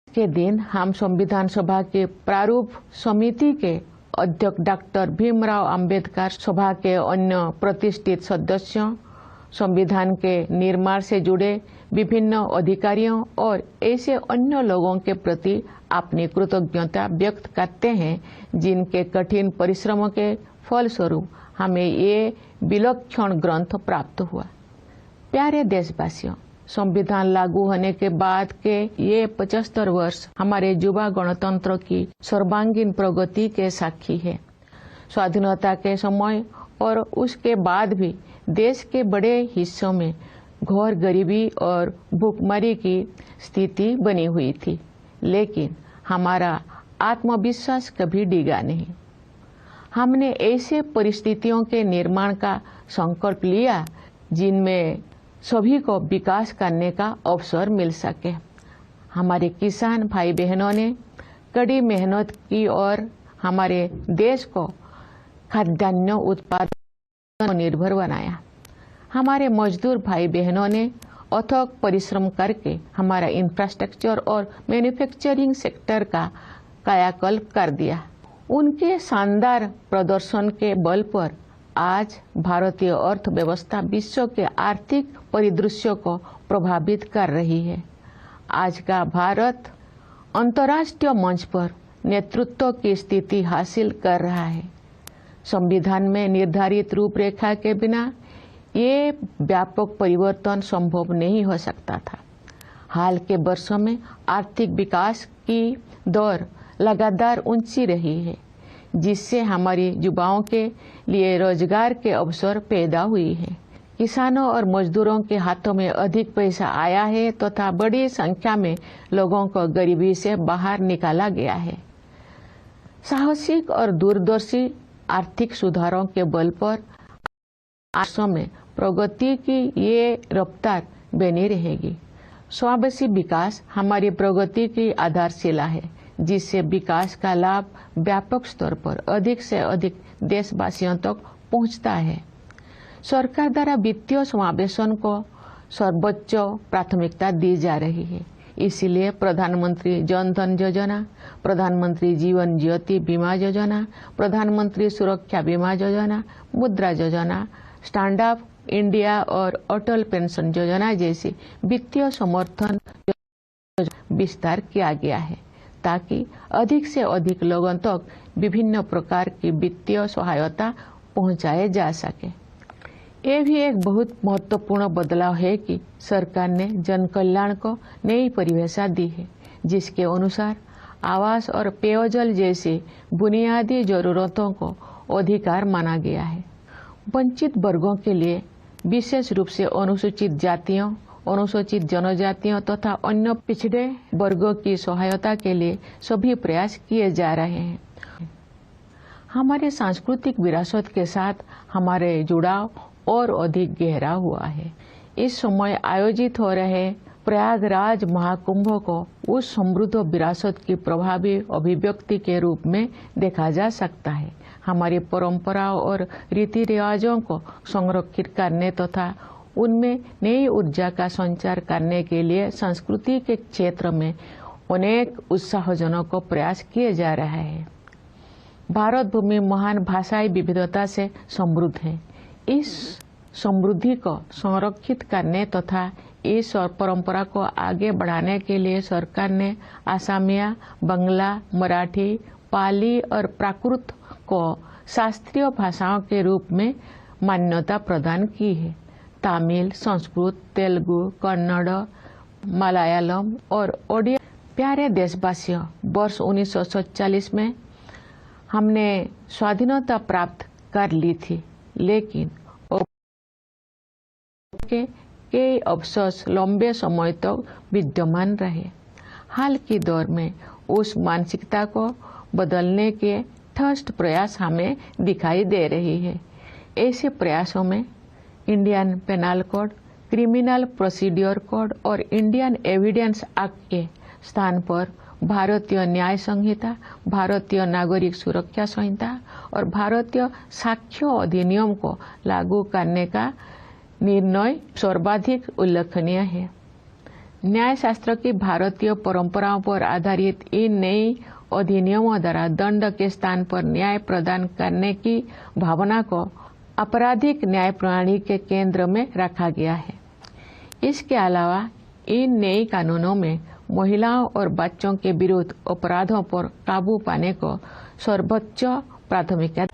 के दिन हम संविधान सभा के प्रारूप समिति के अध्यक्ष डॉक्टर भीमराव अंबेडकर, सभा के अन्य प्रतिष्ठित सदस्यों, संविधान के निर्माण से जुड़े विभिन्न अधिकारियों और ऐसे अन्य लोगों के प्रति अपनी कृतज्ञता व्यक्त करते हैं जिनके कठिन परिश्रमों के फलस्वरूप हमें ये विलक्षण ग्रंथ प्राप्त हुआ। प्यारे देशवासियों, संविधान लागू होने के बाद के ये 75 वर्ष हमारे युवा गणतंत्र की सर्वांगीण प्रगति के साक्षी है। स्वाधीनता के समय और उसके बाद भी देश के बड़े हिस्सों में घोर गरीबी और भूखमरी की स्थिति बनी हुई थी, लेकिन हमारा आत्मविश्वास कभी डिगा नहीं। हमने ऐसे परिस्थितियों के निर्माण का संकल्प लिया जिनमें सभी को विकास करने का अवसर मिल सके। हमारे किसान भाई बहनों ने कड़ी मेहनत की और हमारे देश को खाद्यान्न उत्पादन पर निर्भर बनाया। हमारे मजदूर भाई बहनों ने अथक परिश्रम करके हमारा इंफ्रास्ट्रक्चर और मैन्युफैक्चरिंग सेक्टर का कायाकल्प कर दिया। उनके शानदार प्रदर्शन के बल पर आज भारतीय अर्थव्यवस्था विश्व के आर्थिक परिदृश्य को प्रभावित कर रही है। आज का भारत अंतर्राष्ट्रीय मंच पर नेतृत्व की स्थिति हासिल कर रहा है। संविधान में निर्धारित रूपरेखा के बिना ये व्यापक परिवर्तन संभव नहीं हो सकता था। हाल के वर्षों में आर्थिक विकास की दर लगातार ऊंची रही है, जिससे हमारे युवाओं के लिए रोजगार के अवसर पैदा हुई है। किसानों और मजदूरों के हाथों में अधिक पैसा आया है तथा बड़ी संख्या में लोगों को गरीबी से बाहर निकाला गया है। साहसिक और दूरदर्शी आर्थिक सुधारों के बल पर वर्षों में प्रगति की ये रफ्तार बनी रहेगी। समावेशी विकास हमारी प्रगति की आधारशिला है, जिससे विकास का लाभ व्यापक स्तर पर अधिक से अधिक देशवासियों तक पहुंचता है। सरकार द्वारा वित्तीय समावेशन को सर्वोच्च प्राथमिकता दी जा रही है। इसलिए प्रधानमंत्री जन धन योजना, प्रधानमंत्री जीवन ज्योति बीमा योजना, प्रधानमंत्री सुरक्षा बीमा योजना, मुद्रा योजना, स्टैंड अप इंडिया और अटल पेंशन योजना जैसी वित्तीय समर्थन विस्तार किया गया है, ताकि अधिक से अधिक लोगों तक विभिन्न प्रकार की वित्तीय सहायता पहुंचाए जा सके। ये भी एक बहुत महत्वपूर्ण बदलाव है कि सरकार ने जन कल्याण को नई परिभाषा दी है, जिसके अनुसार आवास और पेयजल जैसी बुनियादी जरूरतों को अधिकार माना गया है। वंचित वर्गों के लिए, विशेष रूप से अनुसूचित जातियों, अनुसूचित जनजातियों तथा अन्य पिछड़े वर्गों की सहायता के लिए सभी प्रयास किए जा रहे हैं। हमारे सांस्कृतिक विरासत के साथ हमारे जुड़ाव और अधिक गहरा हुआ है। इस समय आयोजित हो रहे प्रयागराज महाकुंभ को उस समृद्ध विरासत की प्रभावी अभिव्यक्ति के रूप में देखा जा सकता है। हमारी परंपराओं और रीति रिवाजों को संरक्षित करने तथा उनमें नई ऊर्जा का संचार करने के लिए संस्कृति के क्षेत्र में अनेक उत्साहजनक प्रयास किए जा रहे हैं। भारत भूमि महान भाषाई विविधता से समृद्ध है। इस समृद्धि को संरक्षित करने तथा इस परंपरा को आगे बढ़ाने के लिए सरकार ने असमिया, बंगला, मराठी, पाली और प्राकृत को शास्त्रीय भाषाओं के रूप में मान्यता प्रदान की है। तमिल, संस्कृत, तेलुगु, कन्नड़, मलयालम और ओडिया। प्यारे देशवासियों, वर्ष 1947 में हमने स्वाधीनता प्राप्त कर ली थी, लेकिन कई अफसोस लंबे समय तक विद्यमान रहे। हाल के दौर में उस मानसिकता को बदलने के ठोस प्रयास हमें दिखाई दे रही है। ऐसे प्रयासों में Indian penal code, criminal procedure code और इंडियन एविडेंस एक्ट के स्थान पर भारतीय न्याय संहिता, भारतीय नागरिक सुरक्षा संहिता और भारतीय साक्ष्य अधिनियम को लागू करने का निर्णय सर्वाधिक उल्लेखनीय है। न्याय शास्त्र की भारतीय परंपराओं पर आधारित इन नई अधिनियमों द्वारा दंड के स्थान पर न्याय प्रदान करने की भावना को आपराधिक न्याय प्रणाली के केंद्र में रखा गया है। इसके अलावा इन नए कानूनों में महिलाओं और बच्चों के विरुद्ध अपराधों पर काबू पाने को सर्वोच्च प्राथमिकता